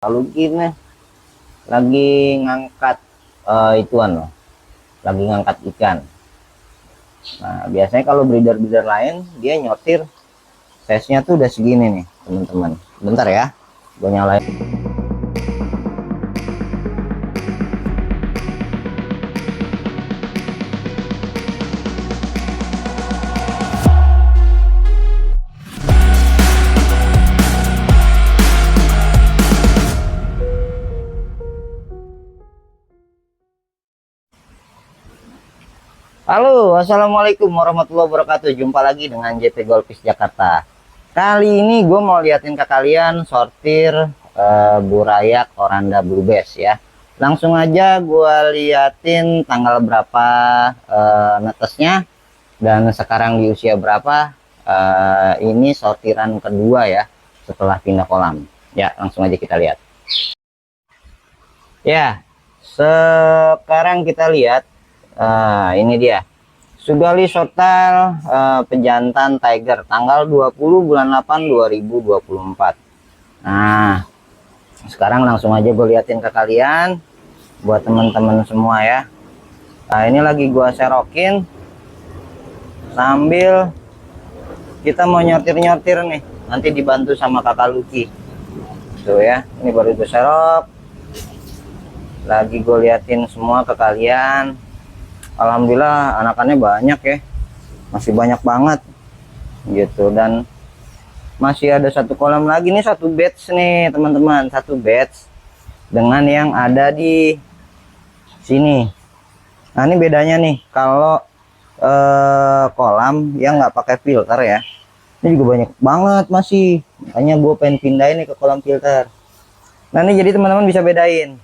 Kalau gini lagi ngangkat ituan loh, lagi ngangkat ikan. Nah, biasanya kalau breeder-breeder lain dia nyortir size-nya tuh udah segini nih, teman-teman. Bentar ya, gue nyalain. Halo, assalamualaikum warahmatullahi wabarakatuh. Jumpa lagi dengan JP Golfis Jakarta. Kali ini gue mau liatin ke kalian sortir burayak Oranda Blue Bass ya. Langsung aja gue liatin tanggal berapa netesnya dan sekarang di usia berapa. Ini sortiran kedua ya setelah pindah kolam. Ya, langsung aja kita lihat. Ya, sekarang kita lihat. Ini dia Sugali Total pejantan Tiger tanggal 20 bulan 8 2024. Nah, sekarang langsung aja gue liatin ke kalian buat teman-teman semua ya. Nah, ini lagi gue serokin sambil kita mau nyortir-nyortir nih, nanti dibantu sama kakak Lucky tuh ya. Ini baru gue serok, lagi gue liatin semua ke kalian. Alhamdulillah anakannya banyak ya, masih banyak banget gitu. Dan masih ada satu kolam lagi nih, satu batch nih teman-teman, satu batch dengan yang ada di sini. Nah, ini bedanya nih kalau kolam yang nggak pakai filter ya, ini juga banyak banget masih, makanya gue pengen pindahin nih ke kolam filter. Nah, ini jadi teman-teman bisa bedain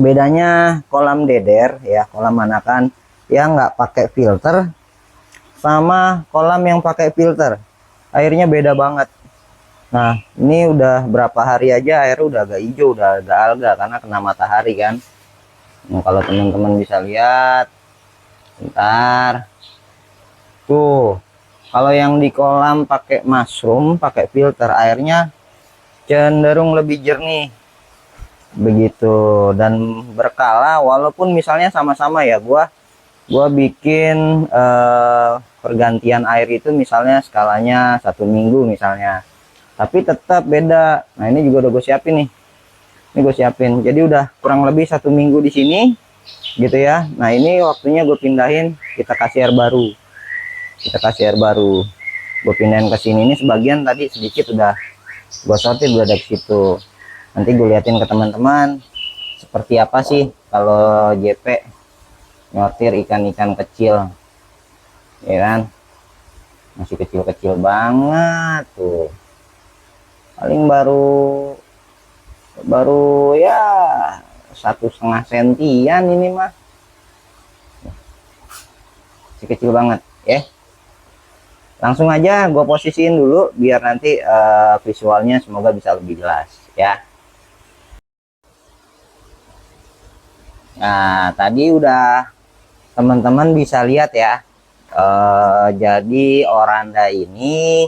bedanya kolam deder ya, kolam anakan yang nggak pakai filter sama kolam yang pakai filter, airnya beda banget. Nah, ini udah berapa hari aja airnya udah agak hijau, udah agak alga karena kena matahari kan. Nah, kalau teman-teman bisa lihat bentar tuh, kalau yang di kolam pakai mushroom pakai filter airnya cenderung lebih jernih begitu dan berkala. Walaupun misalnya sama-sama ya, gua bikin pergantian air itu misalnya skalanya 1 minggu misalnya, tapi tetap beda. Nah, ini juga udah gue siapin nih, ini gue siapin jadi udah kurang lebih 1 minggu di sini gitu ya. Nah, ini waktunya gue pindahin, kita kasih air baru, gue pindahin ke sini. Ini sebagian tadi sedikit udah gue sortir, udah ada di situ. Nanti gue liatin ke teman-teman seperti apa sih kalau JP nyortir ikan-ikan kecil ya kan, masih kecil-kecil banget tuh, paling baru ya 1,5 sentian ini mah, masih kecil banget ya. Langsung aja gue posisiin dulu biar nanti visualnya semoga bisa lebih jelas ya. Nah, tadi udah teman-teman bisa lihat ya, jadi Oranda ini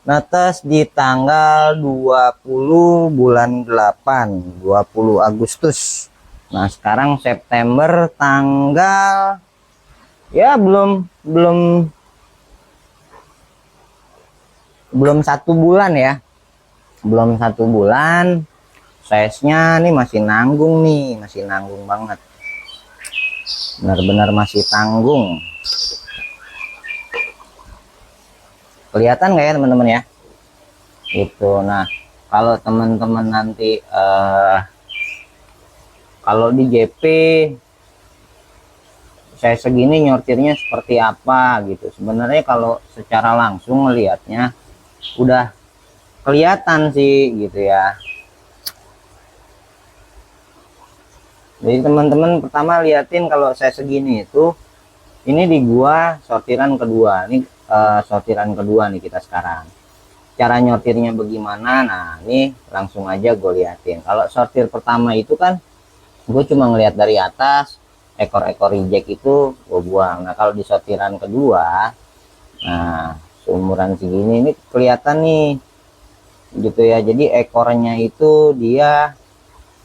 netes di tanggal 20 bulan 8 20 Agustus. Nah, sekarang September tanggal ya belum 1 bulan ya, belum 1 bulan. Size-nya nih masih nanggung nih, masih nanggung banget, benar-benar masih tanggung. Kelihatan nggak ya teman-teman ya itu. Nah, kalau teman-teman nanti kalau di JP saya segini nyortirnya seperti apa gitu, sebenarnya kalau secara langsung melihatnya udah kelihatan sih gitu ya. Jadi teman-teman pertama liatin kalau saya segini itu, ini di gua sortiran kedua. Ini sortiran kedua nih kita sekarang. Cara nyortirnya bagaimana? Nah, ini langsung aja gue liatin. Kalau sortir pertama itu kan gue cuma ngelihat dari atas, ekor-ekor reject itu gue buang. Nah, kalau di sortiran kedua, nah seumuran segini ini kelihatan nih gitu ya. Jadi ekornya itu dia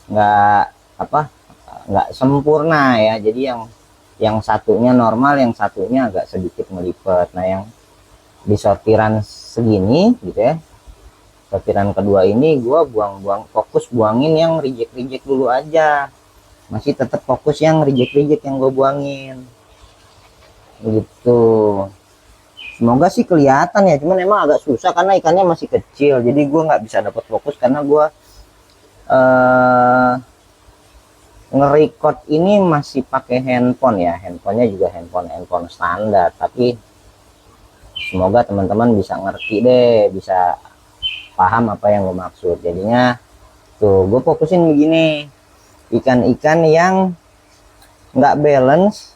nggak apa nggak sempurna ya. Jadi yang satunya normal, yang satunya agak sedikit melipet. Nah, yang di sortiran segini gitu ya, sortiran kedua ini gue buang-buang, fokus buangin yang reject dulu aja. Masih tetap fokus yang reject yang gue buangin gitu. Semoga sih kelihatan ya, cuman emang agak susah karena ikannya masih kecil, jadi gue nggak bisa dapat fokus karena gue nge-record ini masih pakai handphone ya. Handphonenya juga handphone standar, tapi semoga teman-teman bisa ngerti deh, bisa paham apa yang gue maksud. Jadinya tuh gue fokusin begini, ikan-ikan yang nggak balance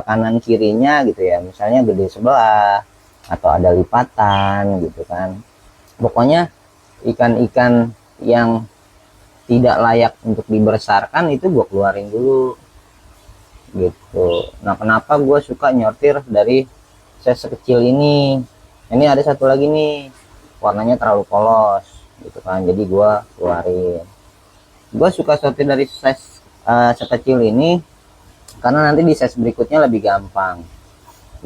kanan kirinya gitu ya, misalnya gede sebelah atau ada lipatan gitu kan. Pokoknya ikan-ikan yang tidak layak untuk dibesarkan itu gue keluarin dulu gitu. Nah, kenapa gue suka nyortir dari size kecil ini? Ini ada satu lagi nih, warnanya terlalu polos gitu kan, jadi gue keluarin. Gue suka sortir dari size sekecil ini karena nanti di size berikutnya lebih gampang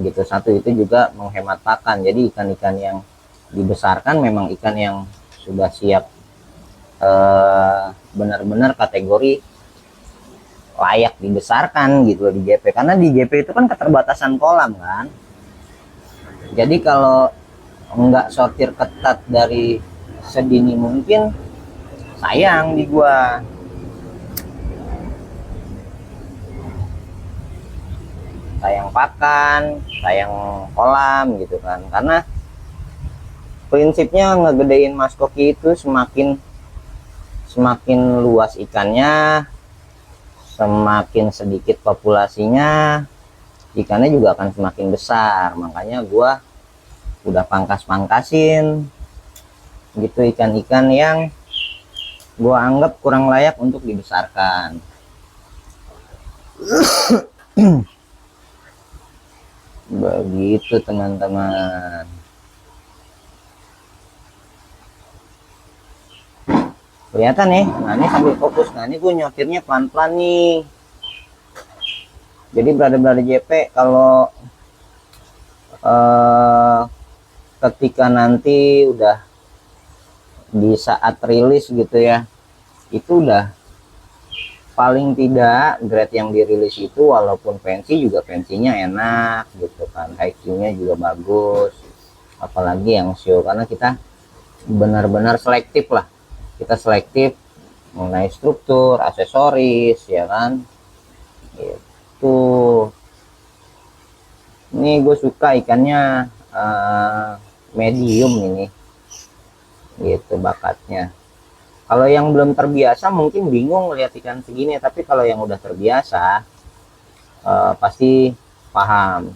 gitu. Satu itu juga menghemat pakan, jadi ikan-ikan yang dibesarkan memang ikan yang sudah siap benar-benar kategori layak dibesarkan gitu di JP. Karena di JP itu kan keterbatasan kolam kan, jadi kalau nggak sortir ketat dari sedini mungkin, sayang di gua. Sayang pakan, sayang kolam gitu kan. Karena prinsipnya ngegedein mas koki itu semakin luas ikannya, semakin sedikit populasinya, ikannya juga akan semakin besar. Makanya gua udah pangkas-pangkasin gitu ikan-ikan yang gua anggap kurang layak untuk dibesarkan. Begitu teman-teman. Kelihatan nih. Nah, ini sambil fokus. Nah, ini gue nyotirnya pelan-pelan nih. Jadi brother JP, kalau ketika nanti udah di saat rilis gitu ya, itu udah paling tidak grade yang dirilis itu walaupun pensi juga pensinya enak gitu kan, IQ-nya juga bagus, apalagi yang show, karena kita benar-benar selektif lah. Kita selektif mengenai struktur, aksesoris ya kan. Itu ini gue suka ikannya medium ini gitu bakatnya. Kalau yang belum terbiasa mungkin bingung lihat ikan segini, tapi kalau yang udah terbiasa pasti paham.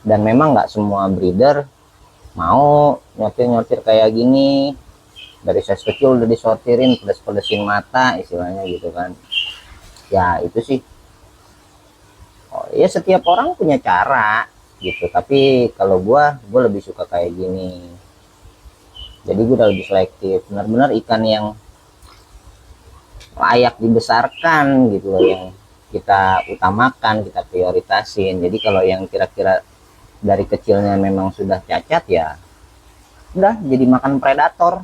Dan memang nggak semua breeder mau nyortir kayak gini. Dari size kecil udah disortirin, pedes-pedesin mata istilahnya gitu kan. Ya itu sih, oh ya setiap orang punya cara gitu, tapi kalau gue lebih suka kayak gini. Jadi gue udah lebih selektif, benar-benar ikan yang layak dibesarkan gitu loh, yang kita utamakan, kita prioritasin. Jadi kalau yang kira-kira dari kecilnya memang sudah cacat, ya udah jadi makan predator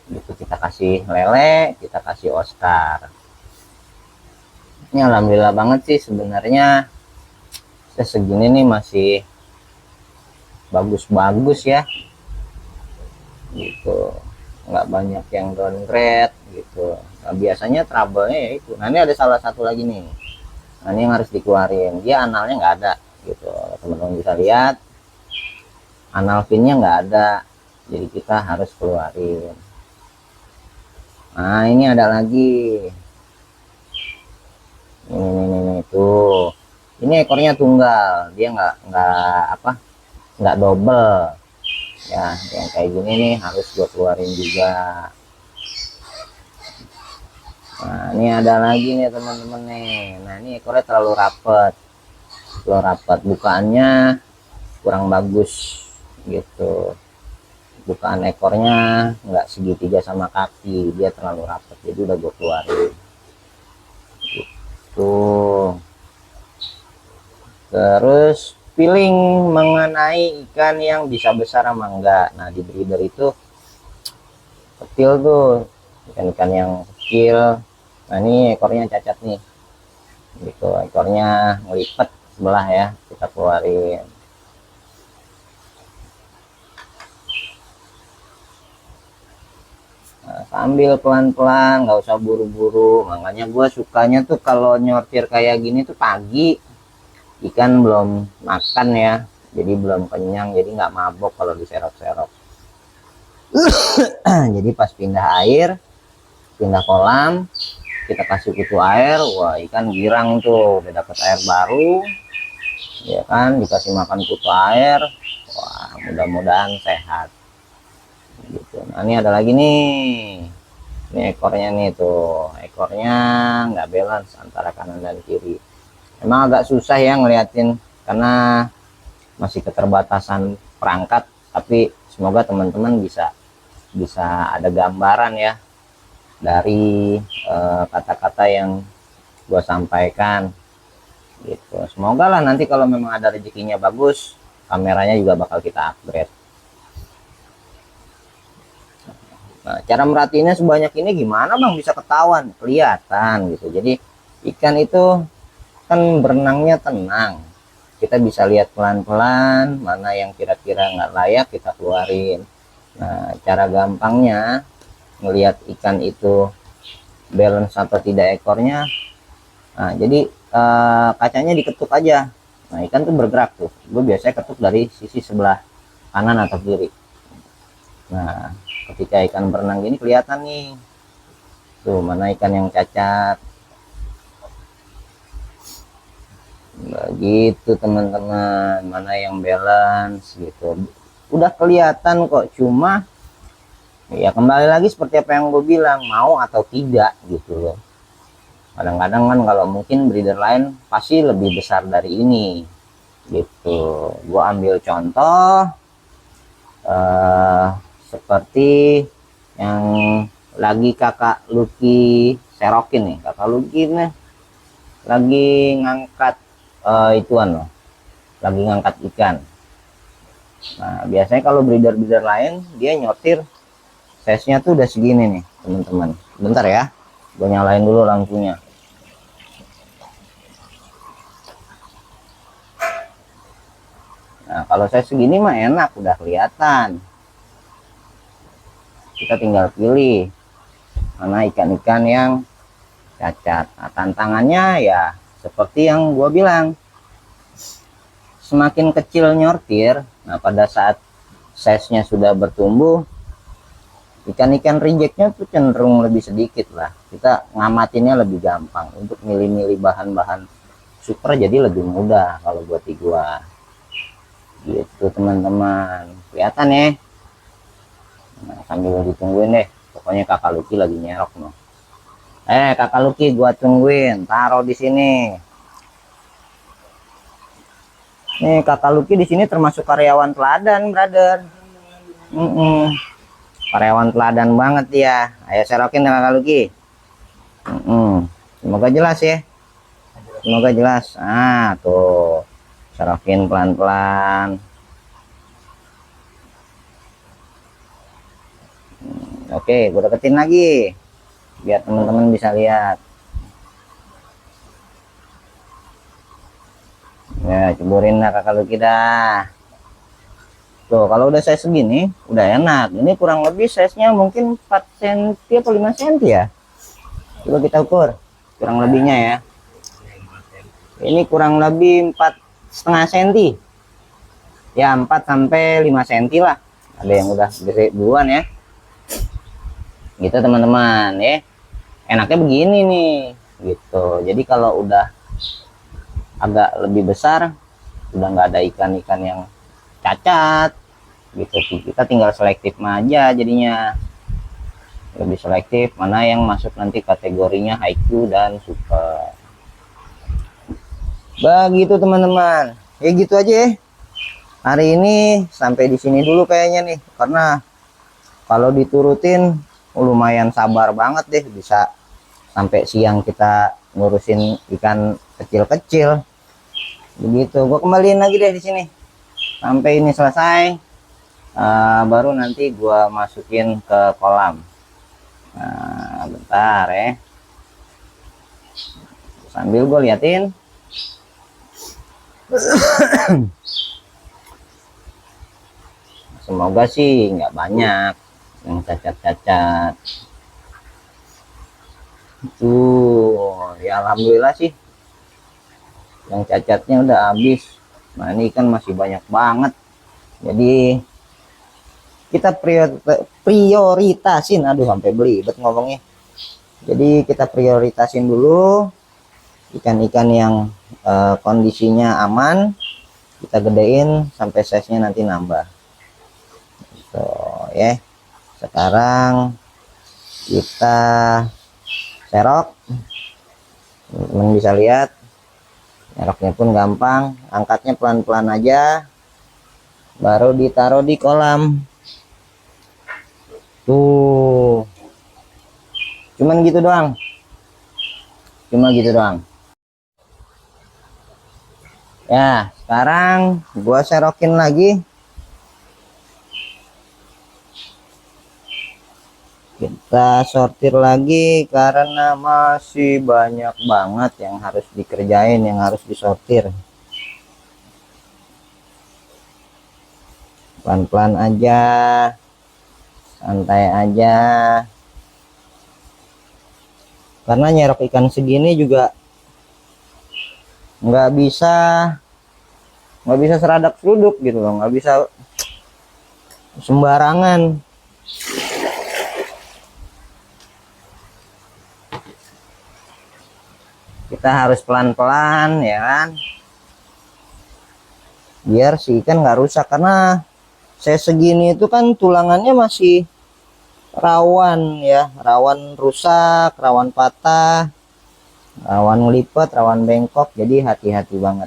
gitu. Kita kasih lele, kita kasih Oscar. Ini alhamdulillah banget sih sebenarnya, segini nih masih bagus-bagus ya gitu, nggak banyak yang downgrade gitu. Nah, biasanya trouble-nya ya itu. Nah, ini ada salah satu lagi nih. Nah, ini yang harus dikeluarin, dia analnya nggak ada gitu, teman-teman bisa lihat anal pinnya nggak ada, jadi kita harus keluarin. Nah, ini ada lagi ini tuh, ini ekornya tunggal, dia nggak double ya. Yang kayak gini nih harus gue keluarin juga. Nah, ini ada lagi nih teman-teman nih. Nah, ini ekornya terlalu rapat, bukaannya kurang bagus gitu. bukaan ekornya nggak segitiga sama kaki, dia terlalu rapat, jadi udah gue keluarin gitu. Terus feeling mengenai ikan yang bisa besar sama enggak. Nah di breeder itu kecil tuh, ikan-ikan yang kecil. Nah ini ekornya cacat nih, gitu, ekornya ngelipet sebelah ya, kita keluarin. Nah, sambil pelan-pelan, nggak usah buru-buru. Makanya gue sukanya tuh kalau nyortir kayak gini tuh pagi, ikan belum makan ya, jadi belum kenyang, jadi nggak mabok kalau diserok-serok. Jadi pas pindah air, pindah kolam, kita kasih kutu air, wah ikan girang tuh, udah dapet air baru ya kan, dikasih makan kutu air, wah mudah-mudahan sehat gitu. Nah ini ada lagi nih, ini ekornya nih tuh, ekornya nggak balance antara kanan dan kiri. Emang agak susah ya ngeliatin karena masih keterbatasan perangkat, tapi semoga teman-teman bisa ada gambaran ya dari kata-kata yang gue sampaikan gitu. Semoga lah nanti kalau memang ada rezekinya bagus, kameranya juga bakal kita upgrade. Nah, cara merhatiinnya sebanyak ini gimana bang bisa ketahuan? Kelihatan gitu. Jadi ikan itu kan berenangnya tenang, kita bisa lihat pelan-pelan mana yang kira-kira nggak layak kita keluarin. Nah cara gampangnya ngelihat ikan itu balance atau tidak ekornya, nah jadi kacanya diketuk aja. Nah ikan tuh bergerak tuh, gue biasanya ketuk dari sisi sebelah kanan atau kiri. Nah ketika ikan berenang gini kelihatan nih tuh mana ikan yang cacat. Begitu teman-teman, mana yang balance gitu, udah kelihatan kok. Cuma ya kembali lagi seperti apa yang gue bilang, mau atau tidak gitu loh. Kadang-kadang kan kalau mungkin breeder lain pasti lebih besar dari ini gitu. Gue ambil contoh seperti yang lagi kakak Lucky serokin nih. Kakak Lucky nih lagi ngangkat ituan loh, lagi ngangkat ikan. Nah biasanya kalau breeder-breeder lain dia nyortir size nya tuh udah segini nih teman-teman. Bentar ya, gue nyalain dulu lampunya. Nah kalau saya segini mah enak, udah kelihatan. Kita tinggal pilih mana ikan-ikan yang cacat. Nah tantangannya ya seperti yang gue bilang, semakin kecil nyortir, nah pada saat size nya sudah bertumbuh, ikan-ikan rejectnya tuh cenderung lebih sedikit lah. Kita ngamatinnya lebih gampang, untuk milih-milih bahan-bahan super jadi lebih mudah kalau buat gua gitu teman-teman. Kelihatan ya. Nah, sambil ditungguin deh, pokoknya kakak Lucky lagi nyerok no. Kakak Lucky gua tungguin, taruh di sini. Nih kakak Lucky di sini termasuk karyawan teladan, brother. Karyawan teladan banget ya. Ayo serokin kakak Lucky. Semoga jelas ya. Semoga jelas. Ah tuh, serokin pelan-pelan. Oke, gue deketin lagi biar teman-teman bisa lihat. Ya, ceburin lah kakak Lucky dah. Tuh, kalau udah size segini, udah enak. Ini kurang lebih size-nya mungkin 4 cm atau 5 cm ya. Coba kita ukur kurang lebihnya ya. Ini kurang lebih 4,5 cm. Ya, 4 sampai 5 cm lah. Ada yang udah gede duluan ya. Gitu teman-teman ya. Enaknya begini nih, gitu. Jadi kalau udah agak lebih besar, udah nggak ada ikan-ikan yang cacat gitu, kita tinggal selektif aja, jadinya lebih selektif mana yang masuk nanti kategorinya haiku dan super. Begitu teman-teman ya, gitu aja ya hari ini. Sampai di sini dulu kayaknya nih, karena kalau diturutin lumayan sabar banget deh, bisa sampai siang kita ngurusin ikan kecil-kecil begitu. Gua kembaliin lagi deh di sini sampai ini selesai. Baru nanti gua masukin ke kolam. Nah, bentar ya, sambil gue liatin. Semoga sih nggak banyak yang cacat-cacat. Tuh, ya alhamdulillah sih yang cacatnya udah habis. Nah, ini kan masih banyak banget. Jadi kita prioritasin, aduh sampai belibet ngomongnya. Jadi kita prioritasin dulu ikan-ikan yang kondisinya aman, kita gedein sampai size-nya nanti nambah. So, ya. Sekarang kita serok. Teman bisa lihat nyeroknya pun gampang, angkatnya pelan-pelan aja, baru ditaruh di kolam. Tuh, cuman gitu doang, cuma gitu doang ya. Sekarang gua serokin lagi, kita sortir lagi karena masih banyak banget yang harus dikerjain, yang harus disortir. Pelan-pelan aja, santai aja, karena nyerok ikan segini juga nggak bisa seradak seruduk gitu loh, nggak bisa sembarangan. Kita harus pelan-pelan ya kan, biar si ikan nggak rusak, karena saya segini itu kan tulangannya masih rawan ya, rawan rusak, rawan patah, rawan ngelipet, rawan bengkok. Jadi hati-hati banget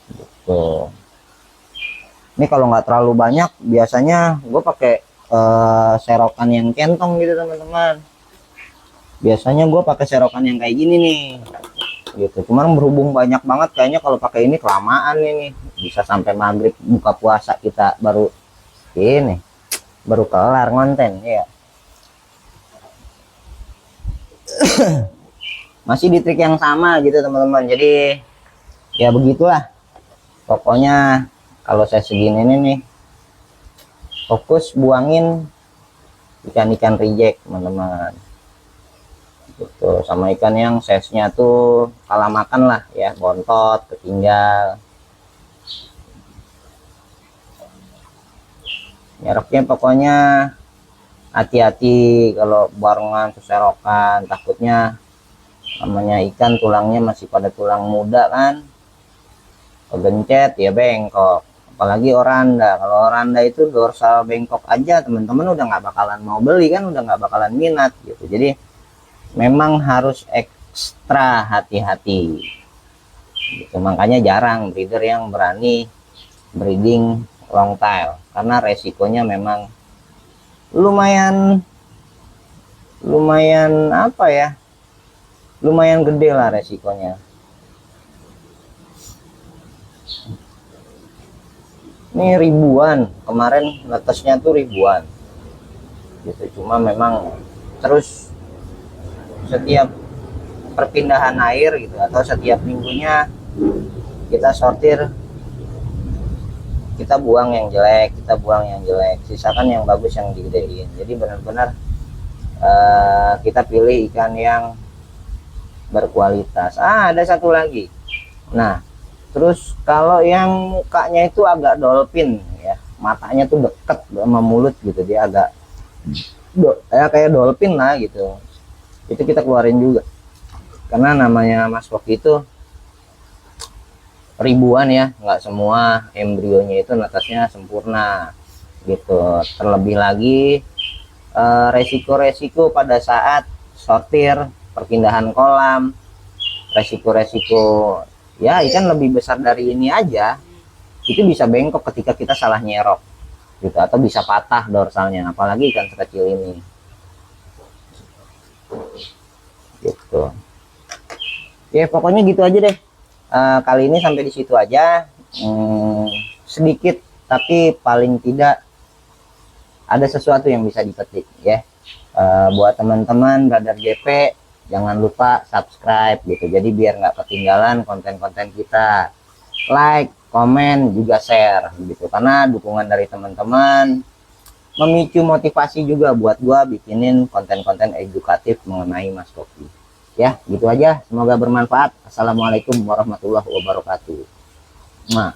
gitu. Ini kalau nggak terlalu banyak, biasanya gue pakai serokan yang kentong gitu teman-teman. Biasanya gue pakai serokan yang kayak gini nih gitu. Cuman berhubung banyak banget, kayaknya kalau pakai ini kelamaan ini, bisa sampai maghrib buka puasa kita baru ini, baru kelar konten ya. Masih di trik yang sama gitu teman-teman. Jadi ya begitulah pokoknya. Kalau saya segini nih, fokus buangin ikan-ikan reject teman-teman gitu, sama ikan yang size-nya tuh kalah makan lah ya, bontot, ketinggal. Nyeroknya pokoknya hati-hati kalau barengan seserokan, takutnya namanya ikan tulangnya masih pada tulang muda kan, kegencet ya bengkok. Apalagi oranda, kalau oranda itu dorsal bengkok aja teman-teman udah nggak bakalan mau beli kan, udah nggak bakalan minat gitu. Jadi memang harus ekstra hati-hati gitu. Makanya jarang breeder yang berani breeding long tail, karena resikonya memang lumayan apa ya, lumayan gede lah resikonya. Ini ribuan, kemarin netesnya tuh ribuan gitu. Cuma memang terus setiap perpindahan air gitu, atau setiap minggunya kita sortir, kita buang yang jelek, sisakan yang bagus, yang digedein. Jadi benar-benar kita pilih ikan yang berkualitas. Ada satu lagi. Nah, terus kalau yang mukanya itu agak dolphin ya, matanya tuh deket sama mulut gitu, dia agak kayak dolphin lah gitu, itu kita keluarin juga, karena namanya Mas Wok itu ribuan ya, nggak semua embrionya itu netasnya sempurna gitu. Terlebih lagi resiko-resiko pada saat sortir, perpindahan kolam, resiko-resiko ya ikan lebih besar dari ini aja itu bisa bengkok ketika kita salah nyerok gitu, atau bisa patah dorsalnya, apalagi ikan sekecil ini gitu. Ya pokoknya gitu aja deh. Kali ini sampai di situ aja. Sedikit tapi paling tidak ada sesuatu yang bisa dipetik ya. Buat teman-teman Brother JP, jangan lupa subscribe gitu, jadi biar nggak ketinggalan konten-konten kita. Like, komen, juga share gitu, karena dukungan dari teman-teman memicu motivasi juga buat gua bikinin konten-konten edukatif mengenai Mas Koki. Ya gitu aja, semoga bermanfaat. Assalamualaikum warahmatullahi wabarakatuh. Nah.